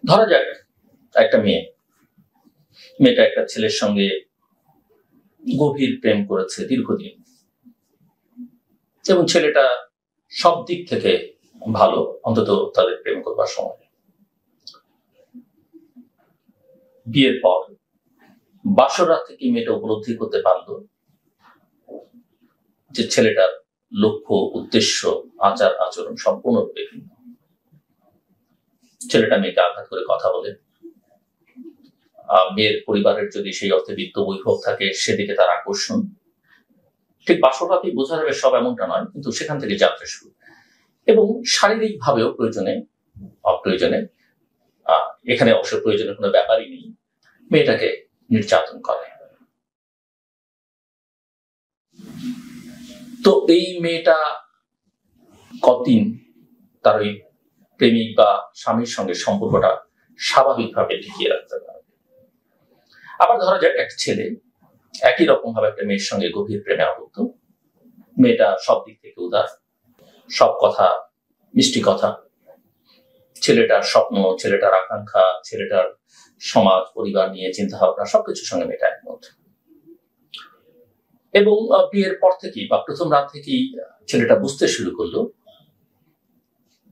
ধরা যাক একটা মেয়েটা একটা ছেলের সঙ্গে গভীর প্রেম করেছে দীর্ঘদিন, এবং ছেলেটা সব দিক থেকে ভালো, অন্তত তাদের প্রেম করবার সময়। বিয়ের পর বাসর রাত থেকে মেয়েটা উপলব্ধি করতে পারলো যে ছেলেটার লক্ষ্য, উদ্দেশ্য, আচার আচরণ সম্পূর্ণ বিভিন্ন। ছেলেটা মেয়েকে আঘাত করে কথা বলে, মেয়ের পরিবারের যদি সেই অর্থে বিত্ত বৈভব থাকে সেদিকে তার আকর্ষণ। ঠিক বাসর রাতেই বোঝা যাবে সব এমনটা নয়, কিন্তু সেখান থেকে যাত্রা শুরু। এবং শারীরিক ভাবেও প্রয়োজনে অপ্রয়োজনে, এখানে অবশ্য প্রয়োজনের কোনো ব্যাপারই নেই, মেয়েটাকে নির্যাতন করে। তো এই মেয়েটা কতদিন তার ওই প্রেমিক বা স্বামীর সঙ্গে সম্পর্কটা স্বাভাবিকভাবে টিকিয়ে রাখতে পারে? আবার ধরা যাক একটা ছেলে একই রকম ভাবে একটা মেয়ের সঙ্গে গভীর প্রেমে আবদ্ধ, মেয়েটা সব দিক থেকে উদার, সব কথা মিষ্টি কথা, ছেলেটার স্বপ্ন, ছেলেটার আকাঙ্ক্ষা, ছেলেটার সমাজ পরিবার নিয়ে চিন্তা ভাবনা সবকিছুর সঙ্গে মেয়েটা একমত। এবং বিয়ের পর থেকেই বা প্রথম রাত থেকেই ছেলেটা বুঝতে শুরু করলো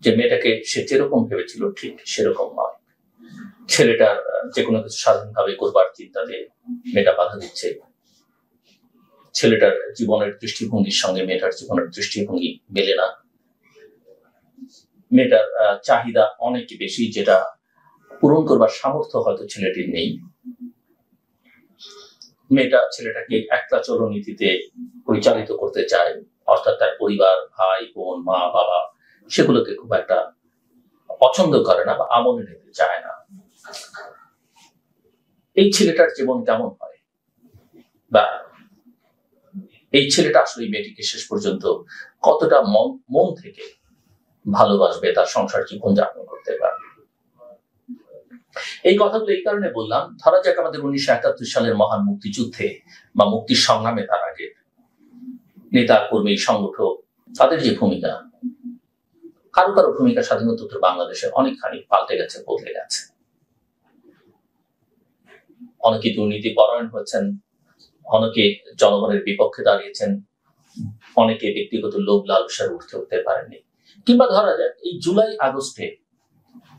যে মেয়েটাকে সে যেরকম ভেবেছিল ঠিক সেরকম নয়। ছেলেটার যে কোনো কিছু স্বাধীনভাবে করবার চিন্তাতে মেয়েটা বাধা দিচ্ছে, ছেলেটার জীবনের দৃষ্টিভঙ্গির সঙ্গে মেয়েটার জীবনের দৃষ্টিভঙ্গি মেলে না, মেয়েটার চাহিদা অনেক বেশি যেটা পূরণ করবার সামর্থ্য হয়তো ছেলেটির নেই। মেয়েটা ছেলেটাকে একলা চলনীতিতে পরিচালিত করতে চায়, অর্থাৎ তার পরিবার, ভাই বোন, মা বাবা সেগুলোকে খুব একটা পছন্দ করে না বা আমলে নিতে চায় না। এই ছেলেটার জীবন কেমন হয়, বা এই ছেলেটা আসলে মেয়েটিকে শেষ পর্যন্ত কতটা মন থেকে ভালোবাসবে, তার সংসার জীবন যাপন করতে পারবে? এই কথাগুলো এই কারণে বললাম, ধরা যাক আমাদের 1971 সালের মহান মুক্তিযুদ্ধে বা মুক্তির সংগ্রামে তার আগে নেতা কর্মী সংগঠক তাদের যে ভূমিকা, কারো কারো ভূমিকা স্বাধীনোত্তর বাংলাদেশে অনেকখানি পাল্টে গেছে, বদলে গেছে। অনেকে দুর্নীতি পরায়ণ হয়েছেন, অনেকে জনগণের বিপক্ষে দাঁড়িয়েছেন, অনেকে ব্যক্তিগত লোভ লালসার উঠতে পারেননি। কিংবা ধরা যাক এই জুলাই আগস্টে,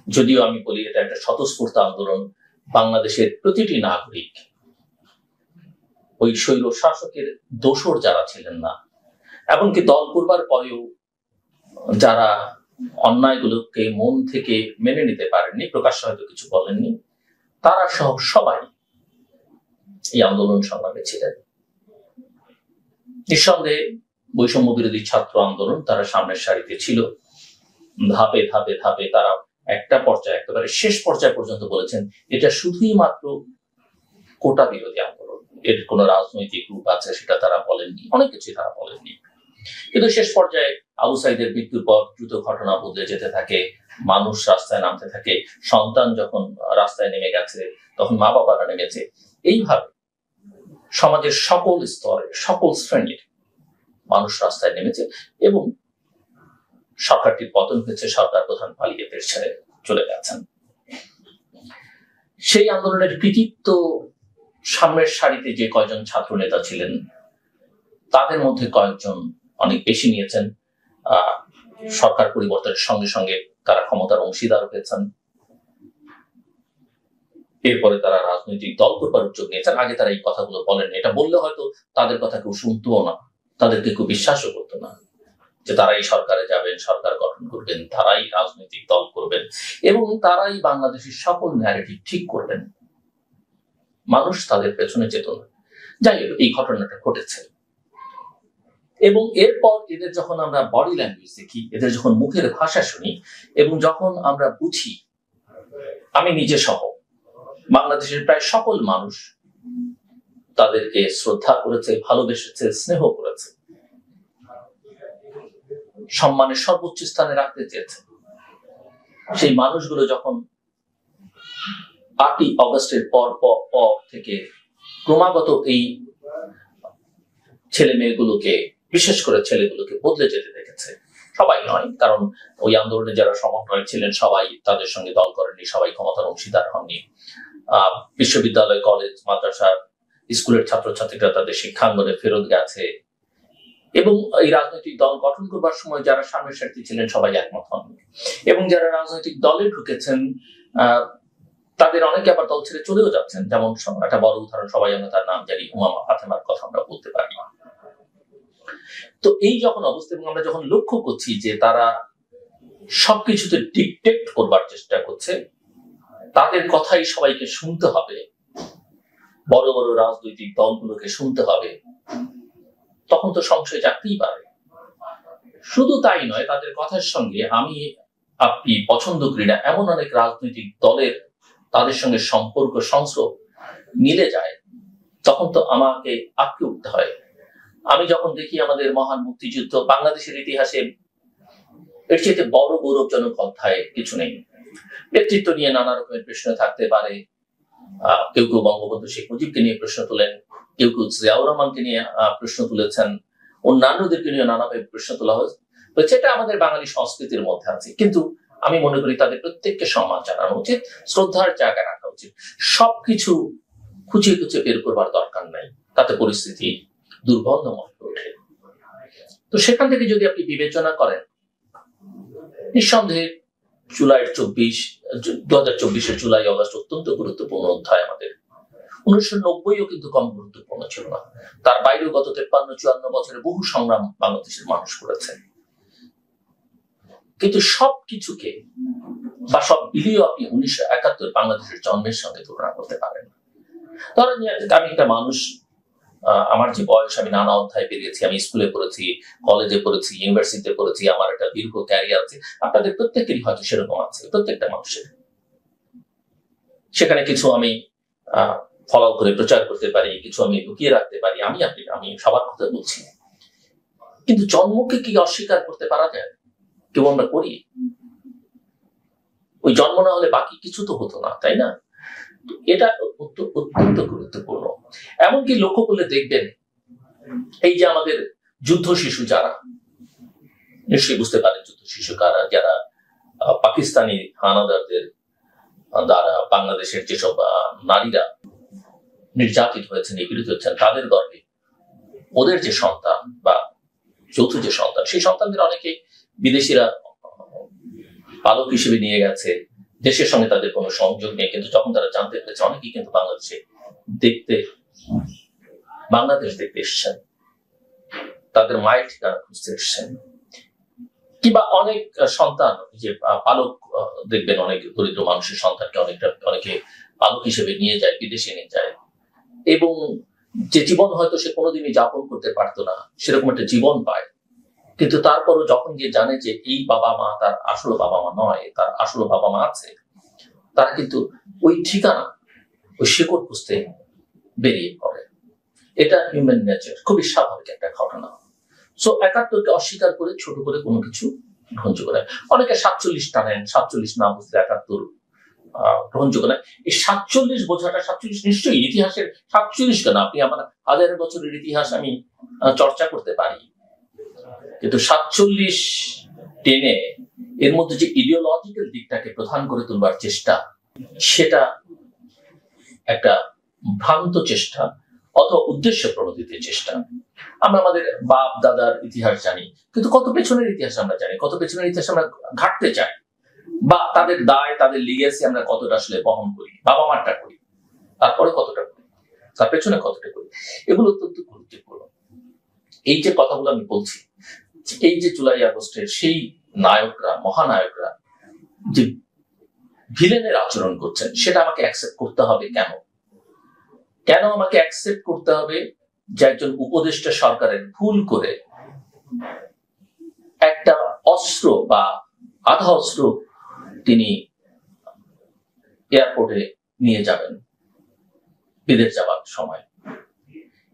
যদিও আমি বলি এটা একটা স্বতঃস্ফূর্ত আন্দোলন, বাংলাদেশের প্রতিটি নাগরিক ওই স্বৈর শাসকের দোসর যারা ছিলেন না, এমনকি দল করবার পরেও যারা অন্যায়গুলোকে মন থেকে মেনে নিতে পারেননি, প্রকাশ্য হয়তো কিছু বলেননি, তারা সহ সবাই এই আন্দোলন সংগ্রামে ছিলেন। নিঃসন্দেহে বৈষম্য বিরোধী ছাত্র আন্দোলন তারা সামনের সারিতে ছিল। ধাপে ধাপে ধাপে তারা একটা পর্যায়ে, একেবারে শেষ পর্যায়ে পর্যন্ত বলেছেন এটা শুধুই মাত্র কোটা বিরোধী আন্দোলন, এর কোন রাজনৈতিক রূপ আছে সেটা তারা বলেননি, অনেক কিছুই তারা বলেননি। কিন্তু শেষ পর্যায়ে আবু সাইদের মৃত্যুর পর দ্রুত ঘটনা বদলে যেতে থাকে, মানুষ রাস্তায় নামতে থাকে, সন্তান যখন রাস্তায় নেমে গেছে তখন মা বাবারা নেমেছে। এইভাবে সমাজের সকল স্তরে, সকল শ্রেণীর মানুষ রাস্তায় নেমেছে এবং সরকারটির পতন হয়েছে, সরকার প্রধান পালিয়ে দেশ ছেড়ে চলে গেছেন। সেই আন্দোলনের কৃতিত্ব সামনের সারিতে যে কয়েকজন ছাত্র নেতা ছিলেন তাদের মধ্যে কয়েকজন অনেক বেশি নিয়েছেন, সরকার পরিবর্তনের সঙ্গে সঙ্গে তারা ক্ষমতার অংশীদার হয়েছেন, এরপরে তারা রাজনৈতিক দল করবার উদ্যোগ নিয়েছেন। আগে তারা এই কথাগুলো বলেন, এটা বললে হয়তো তাদের কথা কেউ শুনতো না, তাদেরকে কেউ বিশ্বাসও করতো না যে তারাই সরকারে যাবেন, সরকার গঠন করবেন, তারাই রাজনৈতিক দল করবেন এবং তারাই বাংলাদেশের সকল ন্যারেটিভ ঠিক করবেন। মানুষ তাদের পেছনে যেত না। যাই হোক, এই ঘটনাটা ঘটেছে এবং এরপর এদের যখন আমরা বডি ল্যাঙ্গুয়েজ দেখি, এদের যখন মুখের ভাষা শুনি এবং যখন আমরা বুঝি, আমি নিজে সহ বাংলাদেশের প্রায় সকল মানুষ তাদেরকে শ্রদ্ধা করেছে, ভালোবেসেছে, স্নেহ করেছে, সম্মানের সর্বোচ্চ স্থানে রাখতে চেয়েছে। সেই মানুষগুলো যখন 8ই অগস্টের পর থেকে ক্রমাগত এই ছেলে মেয়েগুলোকে, বিশেষ করে ছেলেগুলোকে বদলে যেতে দেখেছে, সবাই নয়, কারণ ওই আন্দোলনে যারা সমন্বয় ছিলেন সবাই তাদের সঙ্গে দল করেননি, সবাই ক্ষমতার অংশীদার হননি। বিশ্ববিদ্যালয়, কলেজ, মাদ্রাসা, স্কুলের ছাত্রছাত্রীরা তাদের শিক্ষাঙ্গনে ফেরত গেছে, এবং এই রাজনৈতিক দল গঠন করবার সময় যারা সামনের সারিতে ছিলেন সবাই একমত হননি, এবং যারা রাজনৈতিক দলে ঢুকেছেন তাদের অনেকে আবার দল ছেড়ে চলেও যাচ্ছেন। যেমন একটা বড় উদাহরণ, সবাই আমরা তার নাম জানি, উমামা ফাতেমার কথা আমরা বলতে পারি। তো এই যখন অবস্থা, এবং আমরা যখন লক্ষ্য করছি যে তারা সবকিছুতে ডিকটেট করবার চেষ্টা করছে, তাদের কথাই সবাইকে শুনতে হবে, বড় বড় রাজনৈতিক দলগুলোকে শুনতে হবে, তখন তো সংশয় জাগতেই পারে। শুধু তাই নয়, তাদের কথার সঙ্গে আমি আপনি পছন্দ করি না এমন অনেক রাজনৈতিক দলের তাদের সঙ্গে সম্পর্ক সংস্রব মিলে যায়, তখন তো আমাকে আটকে উঠতে হয়। আমি যখন দেখি আমাদের মহান মুক্তিযুদ্ধ, বাংলাদেশের ইতিহাসে এর চেয়ে বড় গৌরবজনক অধ্যায় কিছু নেই। ব্যক্তিত্ব নিয়ে নানা রকমের প্রশ্ন থাকতে পারে, কেউ কেউ বঙ্গবন্ধু শেখ মুজিবকে নিয়ে প্রশ্ন তোলেন, কেউ কেউ জিয়াউর রহমানকে নিয়ে প্রশ্ন তুলেছেন, অন্যান্যদেরকে নিয়ে নানাভাবে প্রশ্ন তোলা হয়েছে, এটা আমাদের বাঙালি সংস্কৃতির মধ্যে আছে। কিন্তু আমি মনে করি তাদের প্রত্যেককে সম্মান জানানো উচিত, শ্রদ্ধার জায়গা রাখা উচিত। সবকিছু খুঁচিয়ে খুঁচিয়ে বের করবার দরকার নাই, তাতে পরিস্থিতি দুর্গন্ধময় হয়ে ওঠে। তো সেখান থেকে যদি আপনি বিবেচনা করেন, নিঃসন্দেহে জুলাইয়ের 2024 জুলাই অগস্ট অত্যন্ত গুরুত্বপূর্ণ অধ্যায় আমাদের। 1990ও কিন্তু কম গুরুত্বপূর্ণ ছিল না, তার বাইরেও গত 53-54 বছরে বহু সংগ্রাম বাংলাদেশের মানুষ করেছে। কিন্তু সবকিছুকে বা সব মিলিয়ে আপনি 1971 বাংলাদেশের জন্মের সঙ্গে তুলনা করতে পারেন না। ধরেন আমি একটা মানুষ, আমার যে বয়স, আমি নানা অধ্যায় পেরিয়েছি, আমি স্কুলে পড়েছি, কলেজে পড়েছি, ইউনিভার্সিটিতে পড়েছি, আমার একটা দীর্ঘ ক্যারিয়ার আছে। আপনাদের প্রত্যেকেরই হয়তো সেরকম আছে, প্রত্যেকটা মানুষের। সেখানে কিছু আমি ফলো করে প্রচার করতে পারি, কিছু আমি লুকিয়ে রাখতে পারি, আমি সবার কথা বলছি। কিন্তু জন্মকে কি অস্বীকার করতে পারা যায়? কেউ আমরা করি? ওই জন্ম না হলে বাকি কিছু তো হতো না, তাই না? এটা অত্যন্ত গুরুত্বপূর্ণ। এমনকি লক্ষ্য করলে দেখবেন, এই যে আমাদের যুদ্ধ শিশু যারা, নিশ্চয়ই বুঝতে পারেন যুদ্ধ শিশু কারা, যারা পাকিস্তানি হানাদারদের দ্বারা বাংলাদেশের যেসব নারীরা নির্যাতিত হয়েছেন, নিপীড়িত হচ্ছেন, তাদের গর্ভে ওদের যে সন্তান বা যৌথ যে সন্তান, সেই সন্তানদের অনেকে বিদেশিরা পালক হিসেবে নিয়ে গেছে, দেশের সঙ্গে তাদের কোনো সংযোগ নেই। কিন্তু যখন তারা জানতে পেরেছে, অনেকেই কিন্তু বাংলাদেশ দেখতে এসছেন, তাদের মায়ের ঠিকানা খুঁজতে এসছেন। কিংবা অনেক সন্তান, যে পালক দেখবেন, অনেক দরিদ্র মানুষের সন্তানকে অনেকে পালক হিসেবে নিয়ে যায়, বিদেশে নিয়ে যায়, এবং যে জীবন হয়তো সে কোনোদিনই যাপন করতে পারতো না, সেরকম একটা জীবন পায়। কিন্তু তারপরও যখন গিয়ে জানে যে এই বাবা মা তার আসল বাবা মা নয়, তার আসল বাবা মা আছে, তারা কিন্তু ওই ঠিকানা, ওই শিকড় খুঁজতে বেরিয়ে পড়ে। এটা হিউম্যান নেচার, খুবই স্বাভাবিক একটা ঘটনা। সো 71কে অস্বীকার করে ছোট করে কোনো কিছু গ্রহণযোগ্য নয়। অনেকে 47 টানেন, 47 না বুঝলে 71 গ্রহণযোগ্য নয়। এই 47 বোঝাটা, 47 নিশ্চয়ই ইতিহাসের 47 কেন, আপনি আমার হাজার বছরের ইতিহাস আমি চর্চা করতে পারি, কিন্তু 47 টেনে এর মধ্যে যে ইডিওলজিক্যাল দিকটাকে প্রধান করে তুলবার চেষ্টা, সেটা একটা ভ্রান্ত চেষ্টা অথবা উদ্দেশ্য প্রণোদিত চেষ্টা। আমরা আমাদের বাপ দাদার ইতিহাস জানি, কিন্তু কত পেছনের ইতিহাস আমরা জানি, কত পেছনের ইতিহাস আমরা ঘাটতে চাই, বা তাদের দায়, তাদের লিগেসি আমরা কতটা আসলে বহন করি, বাবা মারটা করি, তারপরে কতটা করি, তার পেছনে কতটা করি, এগুলো অত্যন্ত গুরুত্বপূর্ণ। এই যে কথাগুলো আমি বলছি, এই যে জুলাই আগস্টের সেই নায়করা, মহানায়করা যে ভিলেনের আচরণ করছেন, সেটা আমাকে অ্যাকসেপ্ট করতে হবে। কেন আমাকে অ্যাকসেপ্ট করতে হবে যে একজন উপদেষ্টা সরকারের ভুল করে একটা অস্ত্র বা আধা অস্ত্র তিনি এয়ারপোর্টে নিয়ে যাবেন বিদেশ যাওয়ার সময়,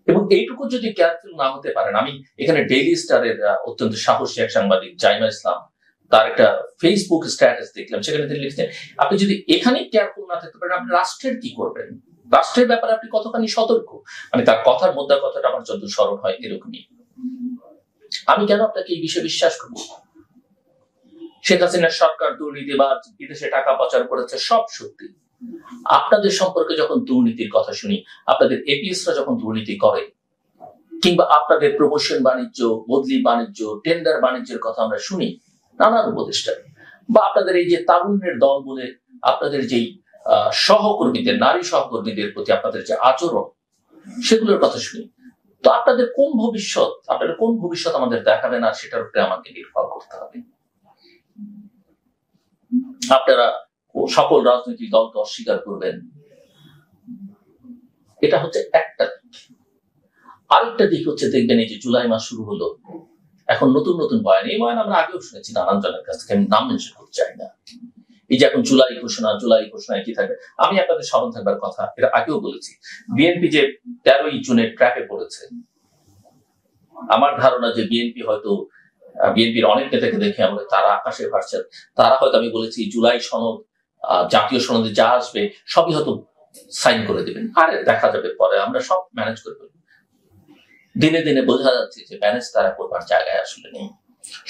এবং এইটুকু যদি কেয়ারফুল না হতে পারেন। আমি এখানে ডেইলি স্টারের অত্যন্ত সাহসী এক সাংবাদিক জাইমা ইসলাম, তার একটা ফেসবুক স্ট্যাটাস দেখলাম, সেখানে তিনি লিখছেন, আপনি যদি এখানে কেয়ারফুল না থাকতে পারেন, আপনি রাষ্ট্রের কি করবেন, রাষ্ট্রের ব্যাপারে আপনি কতখানি সতর্ক। মানে তার কথার মধ্যে কথাটা আমার যত স্মরণ হয় এরকমই। আমি কেন আপনাকে এই বিষয়ে বিশ্বাস করবো? শেখ হাসিনার সরকার দুর্নীতিবাজ, বিদেশে টাকা পাচার করেছে, সব সত্যি। আপনাদের সম্পর্কে যখন দুর্নীতির কথা শুনি, আপনাদের এপিএসরা যখন দুর্নীতি করে, কিংবা আপনাদের প্রমোশন বাণিজ্য, বদলি বাণিজ্য, টেন্ডার বাণিজ্যের কথা আমরা শুনি নানান উপদেষ্টা, বা আপনাদের এই যে তারুণ্যের দল বলে আপনাদের যেই সহকর্মীদের, নারী সহকর্মীদের প্রতি আপনাদের যে আচরণ, সেগুলোর কথা শুনি। তো আপনাদের কোন ভবিষ্যৎ আমাদের দেখাবেন, আর সেটার উপরে আমাকে নির্ভর করতে হবে। আপনারা সকল রাজনৈতিক দলকে অস্বীকার করবেন, এটা হচ্ছে একটা দিক। আরেকটা দিক হচ্ছে, দেখবেন এই যে জুলাই মাস শুরু হলো, এখন নতুন নতুন বয়ান, এই বয়ান আমরা আগেও শুনেছি নানান জনের কাছ থেকে, আমি নাম মেনশন করতে চাই না। এই যে এখন জুলাই ঘোষণায় কি থাকবে, আমি আপনাদের স্মরণ থাকবার কথা, এটা আগেও বলেছি। বিএনপি যে 13ই জুনের ট্র্যাপে পড়েছে, আমার ধারণা যে বিএনপির অনেক নেতাকে দেখে আমরা তারা আকাশে ভাসছেন, তারা হয়তো, আমি বলেছি জুলাই সনদ, জাতীয় সনদে যা আসবে সবই হয়তো সাইন করে দেবেন, আর দেখা যাবে পরে, আমরা সব ম্যানেজ করে ফেলবো। দিনে দিনে বোঝা যাচ্ছে যে ম্যানেজ তারা করবার জায়গায় আসলে নেই।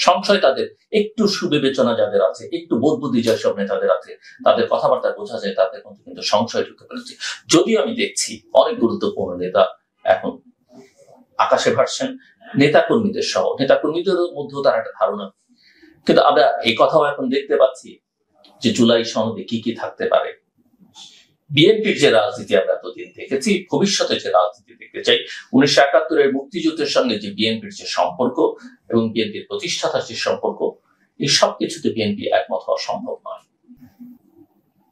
সংশয় তাদের, একটু সুবিবেচনা যাদের আছে, একটু বোধ বুদ্ধি যেসব নেতাদের আছে, তাদের কথাবার্তা বোঝা যায় তাদের মধ্যে কিন্তু সংশয় ঢুকে ফেলেছে। যদিও আমি দেখছি অনেক গুরুত্বপূর্ণ নেতা এখন আকাশে ভাসছেন, নেতাকর্মীদের মধ্যেও তার একটা ধারণা। কিন্তু আমরা এই কথাও এখন দেখতে পাচ্ছি যে জুলাই সনদে কি কি থাকতে পারে। বিএনপির যে রাজনীতি আমরা এতদিন দেখেছি, ভবিষ্যতে যে রাজনীতি দেখতে চাই, 1971-এর মুক্তিযুদ্ধের সঙ্গে যে বিএনপির যে সম্পর্ক এবং বিএনপির প্রতিষ্ঠাতার যে সম্পর্ক, এই সব কিছুতে বিএনপি একমত হওয়া সম্ভব নয়।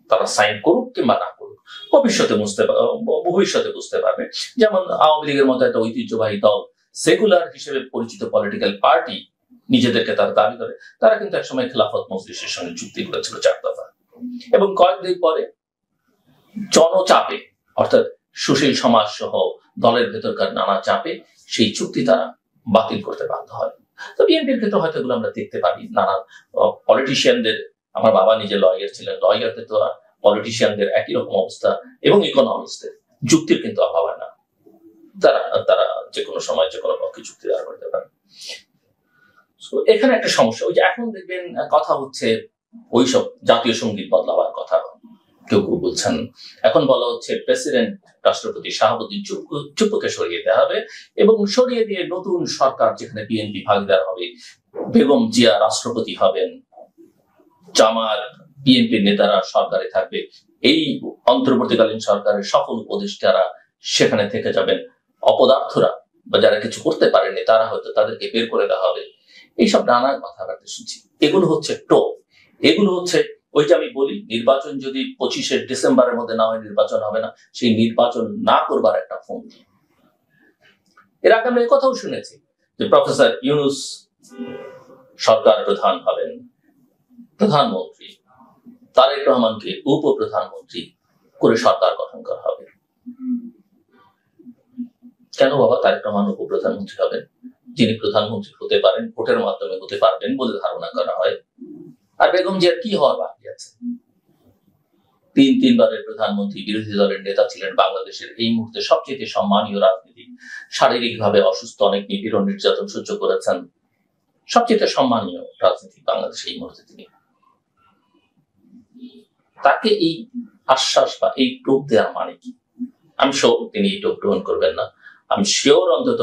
তারা সাইন করুক কিংবা না করুক, ভবিষ্যতে বুঝতে পারবে। যেমন আওয়ামী লীগের মতো একটা ঐতিহ্যবাহী দল, সেকুলার হিসেবে পরিচিত পলিটিক্যাল পার্টি নিজেদেরকে তারা দাবি করে, তারা কিন্তু একসময় খেলাফত মজলিসের সঙ্গে চুক্তি করেছিল 4 দফা, এবং কয়েকদিন পরে জনচাপে, অর্থাৎ সুশীল সমাজ সহ দলের ভেতরকার নানা চাপে সেই চুক্তি তারা বাতিল করতে বাধ্য হয়। তো বিএনপির ক্ষেত্রে হয়তো এগুলো আমরা দেখতে পারি। নানা পলিটিশিয়ানদের, আমার বাবা নিজে লয়ার ছিলেন, লয়ারদের তো পলিটিশিয়ানদের একই রকম অবস্থা, এবং ইকোনমিস্টদের যুক্তির কিন্তু অভাব হয় না, তারা যে কোনো সময় যে কোনো পক্ষে যুক্তি দাঁড় করতে পারে। এখানে একটা সমস্যা, ওই যে এখন দেখবেন কথা হচ্ছে ওইসব জাতীয় সঙ্গীত বদলাবার কথা, কেউ কেউ বলছেন। এখন বলা হচ্ছে প্রেসিডেন্ট, রাষ্ট্রপতি শাহাবুদ্দিন চুপ্পুকে সরিয়ে দেওয়া হবে, এবং সরিয়ে দিয়ে নতুন সরকার যেখানে বিএনপি ভাগীদার হবে, বেগম জিয়া রাষ্ট্রপতি হবেন, জামাত বিএনপির নেতারা সরকারে থাকবে, এই অন্তর্বর্তীকালীন সরকারের সকল উপদেষ্টারা সেখানে থেকে যাবেন, অপদার্থরা বা যারা কিছু করতে পারেনি তারা হয়তো তাদেরকে বের করে দেওয়া হবে। এইসব নানা কথাবার্তা শুনছি। এগুলো হচ্ছে এগুলো হচ্ছে ওই যে আমি বলি, নির্বাচন যদি 25শে ডিসেম্বরের মধ্যে না হয়, নির্বাচন হবে না, সেই নির্বাচন না করবার একটা ফোন। এর আগে আমরা কথাও শুনেছি যে প্রফেসর ইউনূস সরকার প্রধান হবেন, প্রধানমন্ত্রী তারেক রহমানকে উপপ্রধানমন্ত্রী করে সরকার গঠন করা হবে। কেন বাবা তারেক রহমান উপপ্রধানমন্ত্রী হবেন, যিনি প্রধানমন্ত্রী হতে পারেন, ভোটের মাধ্যমে হতে পারবেন বলে ধারণা করা হয়? আর বেগম জিয়ার কি হওয়ার বাকি আছে? 3 বারের প্রধানমন্ত্রী, বিরোধী দলের নেতা ছিলেন, বাংলাদেশের এই মুহূর্তে সবচেয়ে সম্মানীয় রাজনীতি, শারীরিকভাবে অসুস্থ, অনেক নিপীড়ন নির্যাতন সহ্য করেছেন, সবচেয়ে সম্মানীয় রাজনীতি বাংলাদেশে এই মুহূর্তে তিনি। তাকে এই আশ্বাস বা এই টোপ দেওয়ার মানে কি? আমি শিওর তিনি এই টোপ গ্রহণ করবেন না। আমি শিওর অন্তত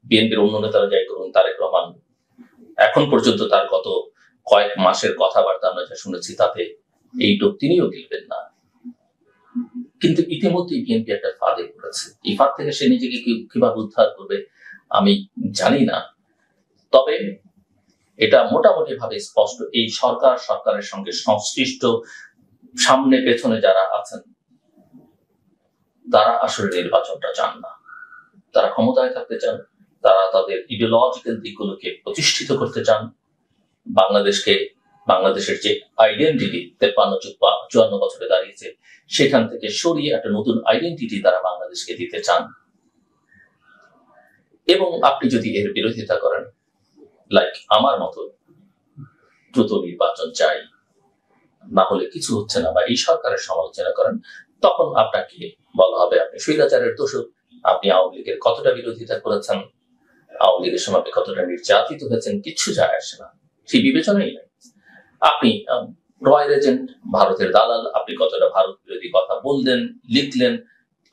বিএনপির অন্য নেতারা যাই করুন, তারেক রহমান এখন পর্যন্ত তার গত কয়েক মাসের কথাবার্তা আমরা যা শুনেছি, তাতে এই টোপ তিনিও গিলবেন না। কিন্তু ইতিমধ্যেই বিএনপি একটা ফাঁদে পড়েছে। এই ফাঁদ থেকে সে নিজেকে কিভাবে উদ্ধার করবে আমি জানি না। তবে এটা মোটামুটি ভাবে স্পষ্ট, এই সরকারের সঙ্গে সংশ্লিষ্ট সামনে পেছনে যারা আছেন, তারা আসলে নির্বাচনটা চান না। তারা ক্ষমতায় থাকতে চান, তারা তাদের ইডিওলজিক্যাল দিকগুলোকে প্রতিষ্ঠিত করতে চান, বাংলাদেশের যে আইডেন্টিটি 53-54 বছরে দাঁড়িয়েছে, সেখান থেকে সরিয়ে একটা নতুন আইডেন্টিটি তারা বাংলাদেশকে দিতে চান। এবং আপনি যদি এর বিরোধিতা করেন, লাইক আমার মতো দ্রুত নির্বাচন চাই, না হলে কিছু হচ্ছে না, বা এই সরকারের সমালোচনা করেন, তখন আপনাকে বলা হবে আপনি স্বৈরাচারের দোষক, আপনি আওয়ামী লীগের কতটা বিরোধিতা করেছেন, আওয়ামী লীগের সময় কতটা নির্যাতিত হয়েছেন, কিচ্ছু যায় আসে না, সেই বিবেচনাই নাই। আপনি রয়্যাল এজেন্ট, ভারতের দালাল, আপনি কতটা ভারত বিরোধী কথা বললেন, লিখলেন,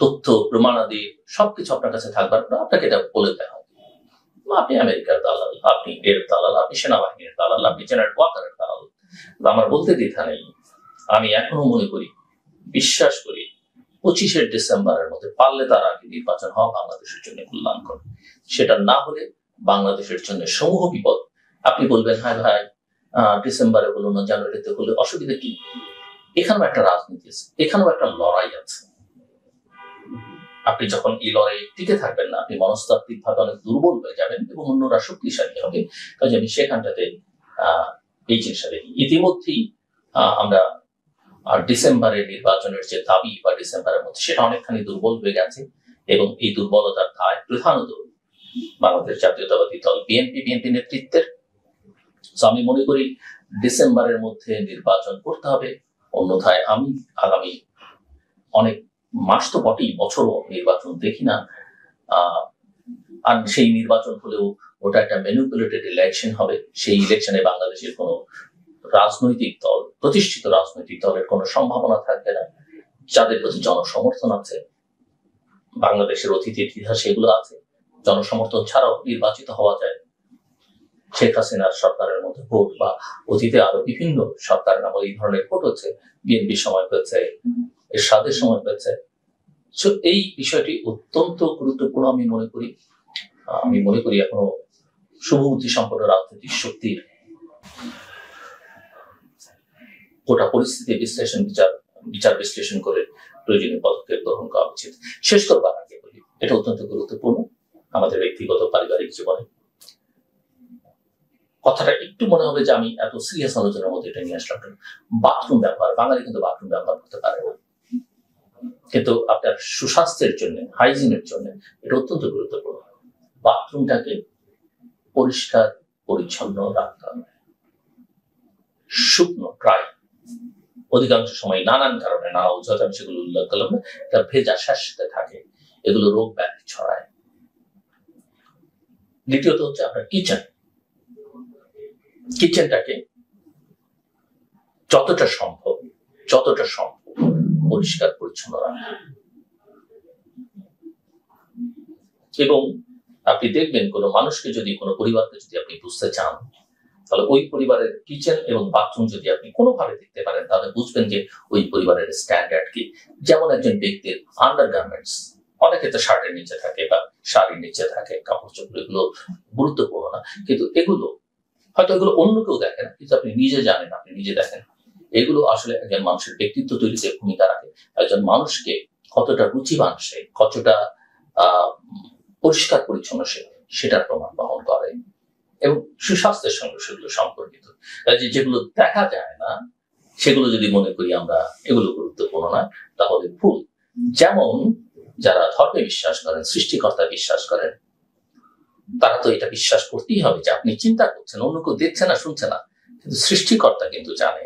তথ্য প্রমাণাদি সবকিছু আপনার কাছে থাকবার পর আপনাকে এটা বলে দেওয়া হবে আপনি আমেরিকার দালাল, আপনি এর দালাল, আপনি সেনাবাহিনীর দালাল, আপনি জেনারেল ওয়াকারের দালাল। আমার বলতে দ্বিধা নেই, আমি এখনো মনে করি, বিশ্বাস করি 25শে ডিসেম্বরের মধ্যে পারলে তার আগে নির্বাচন হওয়া বাংলাদেশের জন্য কল্যাণকর। সেটা না হলে বাংলাদেশের জন্য সমূহ বিপদ। আপনি বলবেন হ্যাঁ ভাই ডিসেম্বরে হলো না, জানুয়ারিতে হলে অসুবিধা কি? এখানেও একটা রাজনীতি আছে, এখানেও একটা লড়াই আছে। আপনি যখন এই লড়াইয়ে টিকে থাকবেন না, আপনি মনস্তাত্ত্বিক ভাবে অনেক দুর্বল হয়ে যাবেন এবং অন্যরা শক্তিশালী হবে। কাজে আমি সেখানটাতে এই জিনিসটা দেখি। ইতিমধ্যেই আমরা ডিসেম্বরের নির্বাচনের যে দাবি বা ডিসেম্বরের মধ্যে সেটা অনেকখানি দুর্বল হয়ে গেছে এবং এই দুর্বলতার দায় প্রধানত বাংলাদেশ জাতীয়তাবাদী দল বিএনপি নেতৃত্বের। আমি মনে করি ডিসেম্বরের মধ্যে নির্বাচন করতে হবে, অন্যথায় আমি আগামী অনেক মাস তো বটেই, বছরও নির্বাচন দেখি না। আর সেই নির্বাচন হলেও ওটা একটা ম্যানিপুলেটেড ইলেকশন হবে। সেই ইলেকশনে বাংলাদেশের কোনো রাজনৈতিক দল, প্রতিষ্ঠিত রাজনৈতিক দলের কোনো সম্ভাবনা থাকবে না। যাদের প্রতি জনসমর্থন আছে, বাংলাদেশের অতীতের ইতিহাসে এগুলো আছে, জনসমর্থন ছাড়াও নির্বাচিত হওয়া যায়। শেখ হাসিনার সরকারের মধ্যে ভোট বা অতীতে আরো বিভিন্ন সরকারের আমলে এই ধরনের ভোট হচ্ছে, বিএনপি সময় পেয়েছে, এরশাদের সময় পেয়েছে। এই বিষয়টি অত্যন্ত গুরুত্বপূর্ণ আমি মনে করি এখনো শুভবুদ্ধি সম্পন্ন রাজনৈতিক শক্তির গোটা পরিস্থিতি বিচার বিশ্লেষণ করে প্রয়োজনীয় পদক্ষেপ গ্রহণ করা উচিত। শেষ করবার আগে বলি, এটা অত্যন্ত গুরুত্বপূর্ণ আমাদের ব্যক্তিগত পারিবারিক জীবনে। কথাটা একটু মনে হবে যে আমি এত সিরিয়াস আলোচনার মধ্যে এটা নিয়ে আসলাম। বাথরুম ব্যবহার, বাঙালি কিন্তু বাথরুম ব্যবহার করতে পারে না, কিন্তু আপনার সুস্বাস্থ্যের জন্য, হাইজিনের জন্য এটা অত্যন্ত গুরুত্বপূর্ণ। বাথরুমটাকে পরিষ্কার পরিচ্ছন্ন রাখতে হবে, শুকনো ড্রাই। অধিকাংশ সময় নানান কারণে, নানা অজুহাত, আমি সেগুলো উল্লেখ করলাম না, এটা ভেজা শ্বাসতে থাকে, এগুলো রোগ ব্যাধি ছড়ায়। দ্বিতীয়ত হচ্ছে আপনার কিচেনটাকে যতটা সম্ভব পরিষ্কার পরিচ্ছন্ন রাখা। এবং আপনি দেখবেন কোনো মানুষকে যদি, কোনো পরিবারকে যদি আপনি বুঝতে চান, তাহলে ওই পরিবারের কিচেন এবং বাথরুম যদি আপনি কোনোভাবে দেখতে পারেন, তাহলে বুঝবেন যে ওই পরিবারের স্ট্যান্ডার্ড কি। যেমন একজন ব্যক্তির আন্ডারগার্মেন্টস, অনেকে তো শার্টের নিচে থাকে বা শাড়ির নিচে থাকে, কাপড় চোপড়, এগুলো গুরুত্বপূর্ণ না, কিন্তু এগুলো হয়তো এগুলো অন্য কেউ দেখে না, কিন্তু আপনি নিজে জানেন, আপনি নিজে দেখেন। এগুলো আসলে একজন মানুষের ব্যক্তিত্ব তৈরিতে ভূমিকা রাখে। একজন মানুষকে কতটা রুচিবান সে, কতটা পরিষ্কার পরিচ্ছন্ন সে, সেটার প্রমাণ বহন করে এবং সুস্বাস্থ্যের সঙ্গে সেগুলো সম্পর্কিত। যেগুলো দেখা যায় না সেগুলো যদি মনে করি আমরা এগুলো গুরুত্বপূর্ণ নয়, তাহলে ভুল। যেমন যারা ধর্মে বিশ্বাস করেন, সৃষ্টিকর্তা বিশ্বাস করেন, তারা তো এটা বিশ্বাস করতেই হবে যে আপনি চিন্তা করছেন, অন্য কেউ দেখছে না, শুনছে না, কিন্তু সৃষ্টিকর্তা কিন্তু জানে।